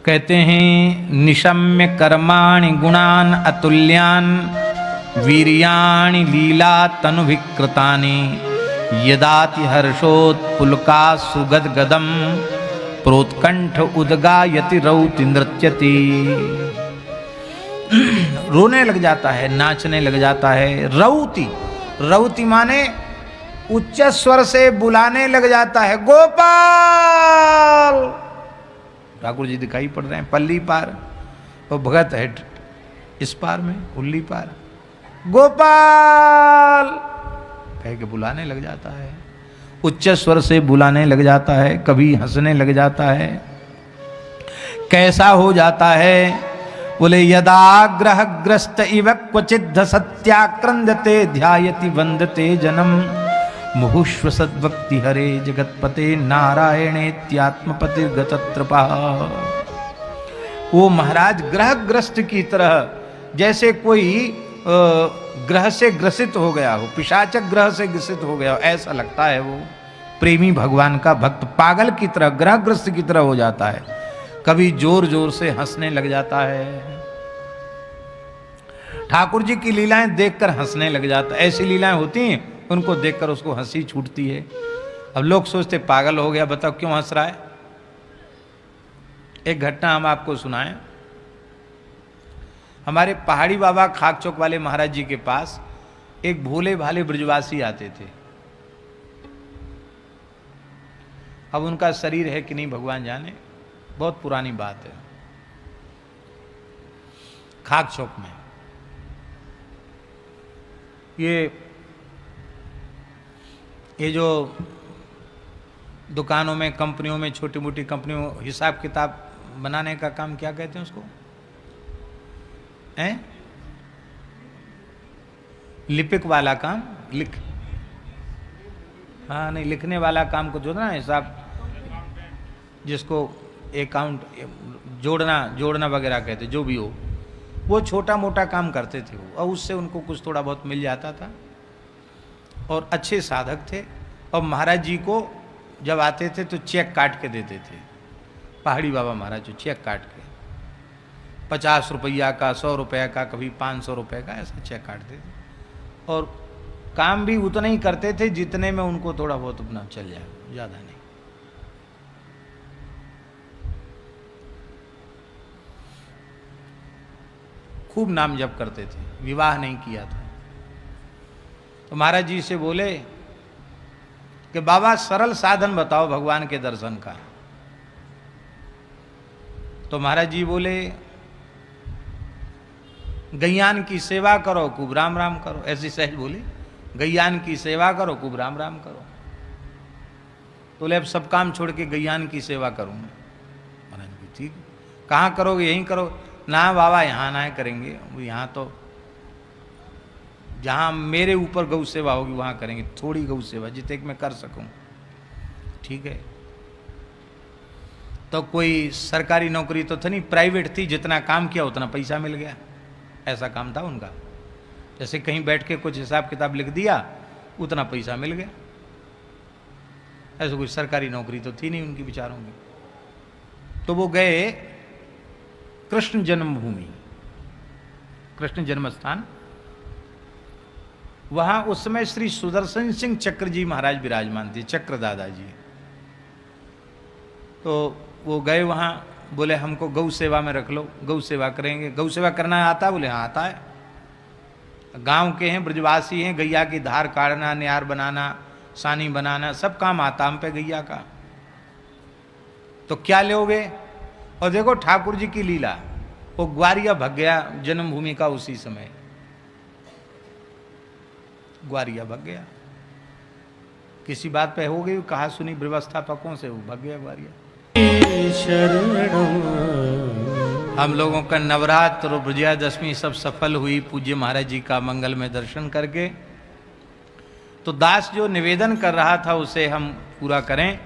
कहते हैं निशम्य कर्माणि गुणान अतुल्यान वीर्याणि लीला तनु विकृतानि यदाति हर्षोत्पुलका सुगदगदम प्रोत्कंठ उदगायति रौति नृत्यति। रोने लग जाता है, नाचने लग जाता है। रौति, रौति माने उच्च स्वर से बुलाने लग जाता है, गोपाल। ठाकुर जी दिखाई पड़ रहे हैं पल्ली पार, वो भगत है इस पार में उल्ली पार। गोपाल कह के बुलाने लग जाता है, उच्च स्वर से बुलाने लग जाता है, कभी हंसने लग जाता है। कैसा हो जाता है? बोले यदाग्रह ग्रस्त इव क्वचिद् सत्याक्रंदते ध्यायति वंदते जनम मुहुष्व सद्भक्ति हरे जगतपते नारायणेत्यात्मपतिर्गतत्रपा। वो महाराज ग्रहग्रस्त की तरह, जैसे कोई ग्रह से ग्रसित हो गया हो, पिशाचक ग्रह से ग्रसित हो गया हो, ऐसा लगता है। वो प्रेमी भगवान का भक्त पागल की तरह, ग्रहग्रस्त की तरह हो जाता है। कभी जोर जोर से हंसने लग जाता है, ठाकुर जी की लीलाएं देखकर हंसने लग जाता है। ऐसी लीलाएं होती हैं, उनको देखकर उसको हंसी छूटती है। अब लोग सोचते पागल हो गया, बताओ क्यों हंस रहा है। एक घटना हम आपको सुनाएं। हमारे पहाड़ी बाबा खाक चौक वाले महाराज जी के पास एक भोले भाले ब्रजवासी आते थे। अब उनका शरीर है कि नहीं भगवान जाने, बहुत पुरानी बात है। खाक चौक में ये जो दुकानों में, कंपनियों में, छोटी मोटी कंपनियों हिसाब किताब बनाने का काम, क्या कहते हैं उसको, हैं? लिपिक वाला काम, हाँ नहीं, लिखने वाला काम को जो ना हिसाब, जिसको अकाउंट जोड़ना वगैरह कहते, जो भी हो, वो छोटा मोटा काम करते थे वो, और उससे उनको कुछ थोड़ा बहुत मिल जाता था। और अच्छे साधक थे। और महाराज जी को जब आते थे तो चेक काट के देते थे। पहाड़ी बाबा महाराज जो चेक काट के 50 रुपया का, 100 रुपये का, कभी 500 रुपये का, ऐसा चेक काटते थे। और काम भी उतना ही करते थे जितने में उनको थोड़ा बहुत अपना चल जाए, ज़्यादा नहीं। खूब नाम जप करते थे, विवाह नहीं किया था। तो महाराज जी से बोले कि बाबा सरल साधन बताओ भगवान के दर्शन का। तो महाराज जी बोले गैयान की सेवा करो, खूब राम राम करो। ऐसी सहज बोली, गैयान की सेवा करो, खूब राम राम करो। तो बोले अब सब काम छोड़ के गैयान की सेवा करूंगा। महाराज जी ठीक, कहाँ करोगे? यहीं करो। ना बाबा यहाँ ना करेंगे, यहाँ तो जहाँ मेरे ऊपर गौ सेवा होगी वहाँ करेंगे, थोड़ी गौ सेवा जितने कि मैं कर सकूँ। ठीक है। तो कोई सरकारी नौकरी तो था नहीं, प्राइवेट थी, जितना काम किया उतना पैसा मिल गया, ऐसा काम था उनका। जैसे कहीं बैठ के कुछ हिसाब किताब लिख दिया, उतना पैसा मिल गया। ऐसे कोई सरकारी नौकरी तो थी नहीं उनकी बेचारों की। तो वो गए कृष्ण जन्मभूमि, कृष्ण जन्म स्थान। वहां उस समय श्री सुदर्शन सिंह चक्र जी महाराज विराजमान थे, चक्र दादाजी। तो वो गए वहां, बोले हमको गौ सेवा में रख लो, गौ सेवा करेंगे। गौ सेवा करना आता है? बोले हाँ आता है। गांव के हैं, ब्रजवासी हैं, गैया की धार काटना, नियार बनाना, सानी बनाना, सब काम आता हम पे गैया का। तो क्या लोगे? और देखो ठाकुर जी की लीला, वो ग्वारिया भग गया जन्मभूमि का उसी समय, ग्वारिया भग गया। किसी बात पे हो गई, कहा सुनी व्यवस्थापकों से, वो भग गया ग्वारिया। हम लोगों का नवरात्र और विजयादशमी सब सफल हुई पूज्य महाराज जी का मंगल में दर्शन करके। तो दास जो निवेदन कर रहा था उसे हम पूरा करें।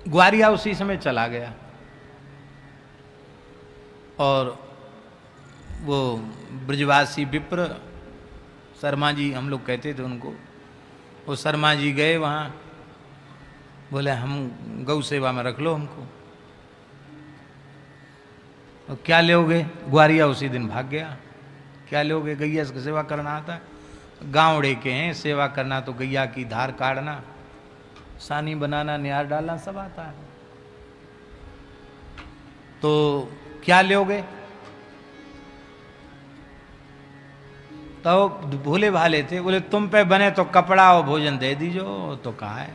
ग्वारिया उसी समय चला गया और वो ब्रजवासी विप्र शर्मा जी हम लोग कहते थे उनको, वो शर्मा जी गए वहाँ, बोले हम गौ सेवा में रख लो हमको। तो क्या लोगे? ग्वारिया उसी दिन भाग गया। क्या लोगे? गैया की सेवा करना आता है? गाँवड़े के हैं, सेवा करना तो गैया की धार काटना, सानी बनाना, निहार डालना सब आता है। तो क्या लोगे? तो भोले भाले थे, बोले तुम पे बने तो कपड़ा और भोजन दे दीजो। तो कहा है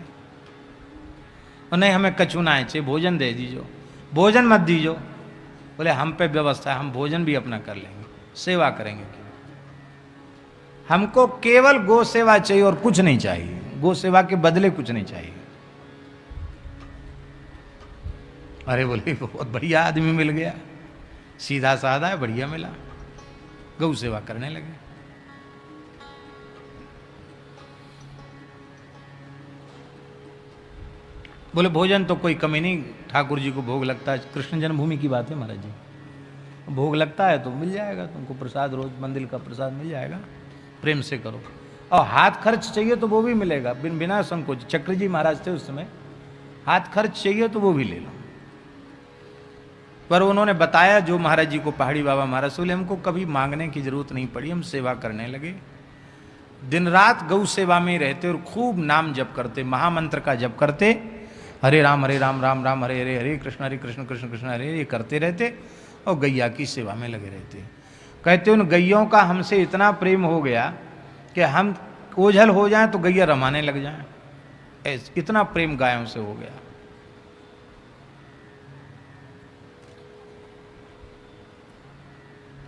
और नहीं हमें कछु ना चाहिए, भोजन दे दीजो, भोजन मत दीजो। बोले हम पे व्यवस्था है, हम भोजन भी अपना कर लेंगे, सेवा करेंगे। हमको केवल गो सेवा चाहिए और कुछ नहीं चाहिए, गो सेवा के बदले कुछ नहीं चाहिए। अरे बोले बहुत बढ़िया आदमी मिल गया, सीधा साधा है, बढ़िया मिला, गौ सेवा करने लगे। बोले भोजन तो कोई कमी नहीं, ठाकुर जी को भोग लगता है, कृष्ण जन्मभूमि की बात है महाराज जी, भोग लगता है तो मिल जाएगा तुमको प्रसाद, रोज मंदिर का प्रसाद मिल जाएगा, प्रेम से करो। और हाथ खर्च चाहिए तो वो भी मिलेगा बिना संकोच। चक्र जी महाराज थे उस समय, हाथ खर्च चाहिए तो वो भी ले लो। पर उन्होंने बताया जो महाराज जी को पहाड़ी बाबा महाराज, बोले हमको कभी मांगने की जरूरत नहीं पड़ी, हम सेवा करने लगे, दिन रात गौ सेवा में रहते और खूब नाम जप करते, महामंत्र का जप करते, हरे राम राम राम हरे हरे, हरे कृष्ण कृष्ण कृष्ण हरे, ये करते रहते और गैया की सेवा में लगे रहते। कहते उन गैयों का हमसे इतना प्रेम हो गया कि हम ओझल हो जाएं तो गैया रमाने लग जाएं, ऐसे इतना प्रेम गायों से हो गया।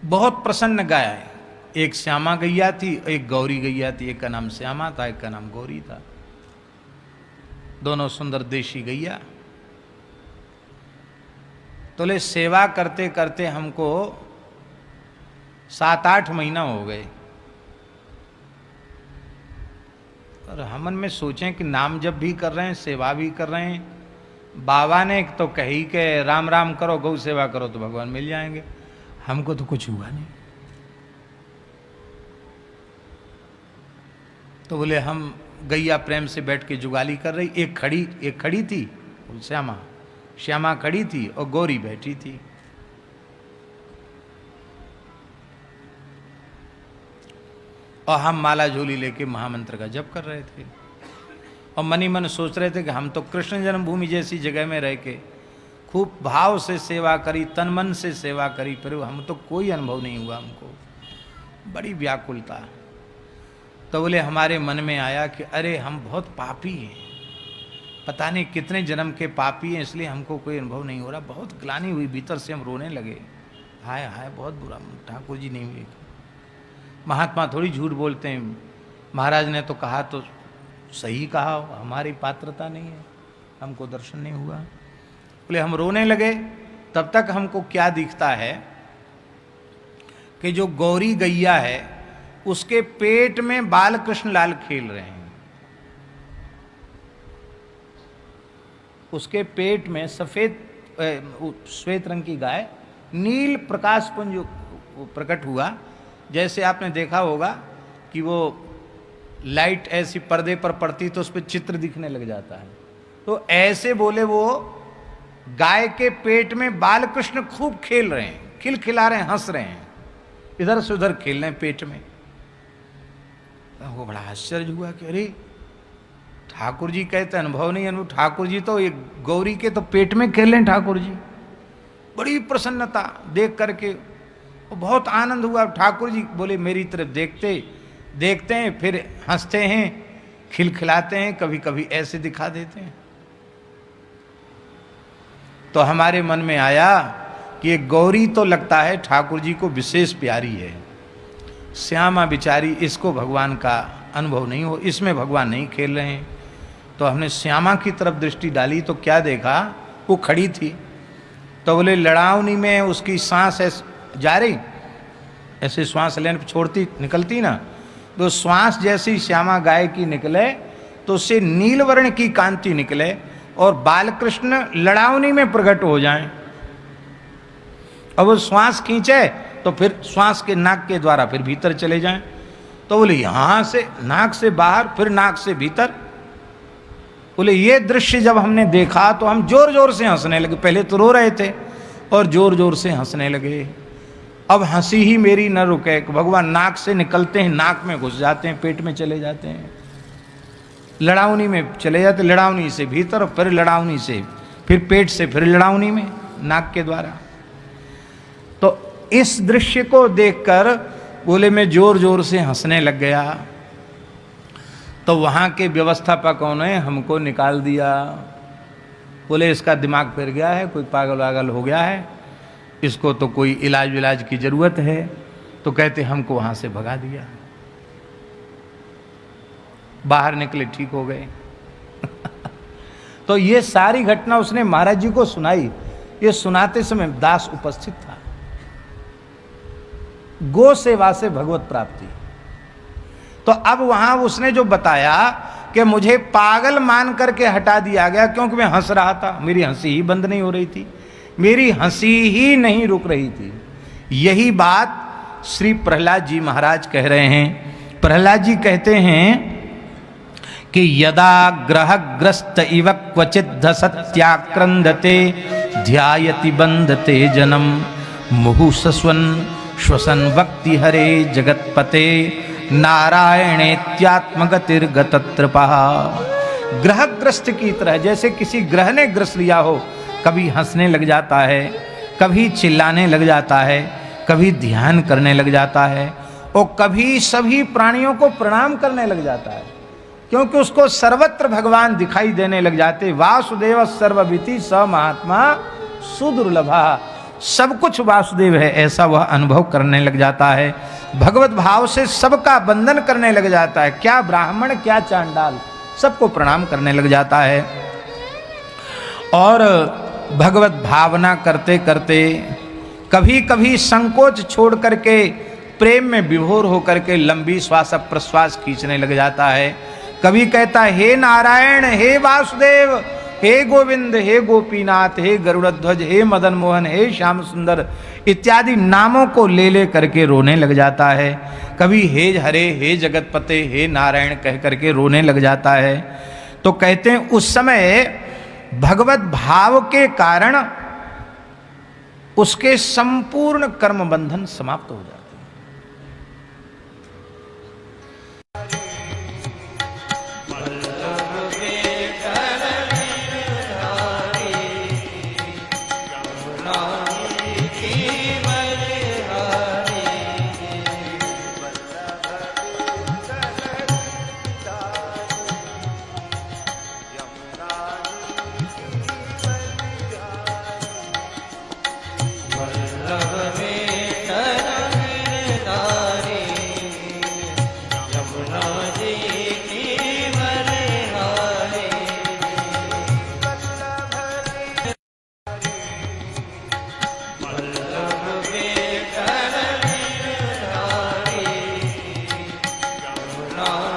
बहुत प्रसन्न गाय है। एक श्यामा गैया थी, एक गौरी गैया थी, एक का नाम श्यामा था, एक का नाम गौरी था, दोनों सुंदर देशी गैया। तो ले सेवा करते करते हमको 7-8 महीना हो गए और हमन में सोचें कि नाम जप भी कर रहे हैं, सेवा भी कर रहे हैं, बाबा ने तो कही के राम राम करो, गौ सेवा करो तो भगवान मिल जाएंगे, हमको तो कुछ हुआ नहीं। तो बोले हम गैया प्रेम से बैठ के जुगाली कर रही, एक खड़ी थी श्यामा खड़ी थी और गौरी बैठी थी। और हम माला झोली लेके महामंत्र का जप कर रहे थे और मनी मन सोच रहे थे कि हम तो कृष्ण जन्मभूमि जैसी जगह में रह के खूब भाव से सेवा करी, तन मन से सेवा करी, फिर हम तो कोई अनुभव नहीं हुआ, हमको बड़ी व्याकुलता। तो बोले हमारे मन में आया कि अरे हम बहुत पापी हैं, पता नहीं कितने जन्म के पापी हैं, इसलिए हमको कोई अनुभव नहीं हो रहा। बहुत ग्लानि हुई, भीतर से हम रोने लगे, हाय हाय बहुत बुरा, ठाकुर जी नहीं हुए। महात्मा थोड़ी झूठ बोलते हैं, महाराज ने तो कहा तो सही कहा, हमारी पात्रता नहीं है, हमको दर्शन नहीं हुआ। बोले हम रोने लगे, तब तक हमको क्या दिखता है कि जो गौरी गैया है उसके पेट में बाल कृष्ण लाल खेल रहे हैं, उसके पेट में सफेद श्वेत रंग की गाय, नील प्रकाश पुंज प्रकट हुआ, जैसे आपने देखा होगा कि वो लाइट ऐसी पर्दे पर पड़ती तो उस पर चित्र दिखने लग जाता है, तो ऐसे बोले वो गाय के पेट में बाल कृष्ण खूब खेल रहे हैं, खिलखिला रहे हैं, हंस रहे हैं, इधर से उधर खेल रहे हैं पेट में। वो बड़ा आश्चर्य हुआ कि अरे ठाकुर जी कहते अनुभव नहीं, अनुभव ठाकुर जी तो ये गौरी के तो पेट में खेल रहे हैं ठाकुर जी। बड़ी प्रसन्नता देख करके बहुत आनंद हुआ। ठाकुर जी बोले मेरी तरफ देखते हैं, फिर हंसते हैं, खिलखिलाते हैं, कभी कभी ऐसे दिखा देते हैं। तो हमारे मन में आया कि ये गौरी तो लगता है ठाकुर जी को विशेष प्यारी है, श्यामा बिचारी, इसको भगवान का अनुभव नहीं हो, इसमें भगवान नहीं खेल रहे हैं। तो हमने श्यामा की तरफ दृष्टि डाली तो क्या देखा, वो खड़ी थी, तो बोले लड़ावनी में उसकी सांस ऐसे जा रही, ऐसे श्वास लेने पर छोड़ती निकलती ना, तो श्वास जैसी श्यामा गाय की निकले तो उससे नील वर्ण की कांति निकले और बालकृष्ण लड़ावनी में प्रकट हो जाएं। अब वो श्वास खींचे तो फिर श्वास के नाक के द्वारा फिर भीतर चले जाएं। तो तो बोले यहाँ से नाक से बाहर, फिर नाक से भीतर। बोले ये दृश्य जब हमने देखा तो हम जोर जोर से हंसने लगे। पहले तो रो रहे थे और जोर जोर से हंसने लगे। अब हंसी ही मेरी न रुके। भगवान नाक से निकलते हैं, नाक में घुस जाते हैं, पेट में चले जाते हैं, लड़ावनी में चले जाते, लड़ावनी से भीतर, फिर लड़ावनी से, फिर पेट से, फिर लड़ावनी में, नाक के द्वारा। तो इस दृश्य को देखकर बोले मैं जोर जोर से हंसने लग गया। तो वहाँ के व्यवस्थापकों ने हमको निकाल दिया। बोले इसका दिमाग फिर गया है, कोई पागल वागल हो गया है, इसको तो कोई इलाज विलाज की जरूरत है। तो कहते हमको वहाँ से भगा दिया। बाहर निकले, ठीक हो गए। तो ये सारी घटना उसने महाराज जी को सुनाई। ये सुनाते समय दास उपस्थित था। गो सेवा से भगवत प्राप्ति। तो अब वहां उसने जो बताया कि मुझे पागल मान करके हटा दिया गया क्योंकि मैं हंस रहा था, मेरी हंसी ही बंद नहीं हो रही थी, मेरी हंसी ही नहीं रुक रही थी। यही बात श्री प्रहलाद जी महाराज कह रहे हैं। प्रहलाद जी कहते हैं कि यदा ग्रहग्रस्त इव क्वचित धसत्याक्रंदते ध्यायति बंधते जनम मुहुसस्वन श्वसन भक्ति हरे जगतपते नारायणेत्यात्मगतिर्गतत्रपा। ग्रहग्रस्त की तरह, जैसे किसी ग्रह ने ग्रस लिया हो, कभी हंसने लग जाता है, कभी चिल्लाने लग जाता है, कभी ध्यान करने लग जाता है, और कभी सभी प्राणियों को प्रणाम करने लग जाता है, क्योंकि उसको सर्वत्र भगवान दिखाई देने लग जाते। वासुदेव सर्वविति स महात्मा सुदुर्लभा। सब कुछ वासुदेव है ऐसा वह अनुभव करने लग जाता है। भगवत भाव से सबका बंधन करने लग जाता है। क्या ब्राह्मण, क्या चांडाल, सबको प्रणाम करने लग जाता है। और भगवत भावना करते करते कभी कभी संकोच छोड़ करके प्रेम में विभोर होकर के लंबी श्वास प्रश्वास खींचने लग जाता है। कभी कहता हे नारायण, हे वासुदेव, हे गोविंद, हे गोपीनाथ, हे गरुड़ध्वज, हे मदन मोहन, हे श्याम सुंदर इत्यादि नामों को ले ले करके रोने लग जाता है। कभी हे हरे, हे जगतपते, हे नारायण कह करके रोने लग जाता है। तो कहते हैं उस समय भगवत भाव के कारण उसके संपूर्ण कर्म बंधन समाप्त हो जाते हैं। No.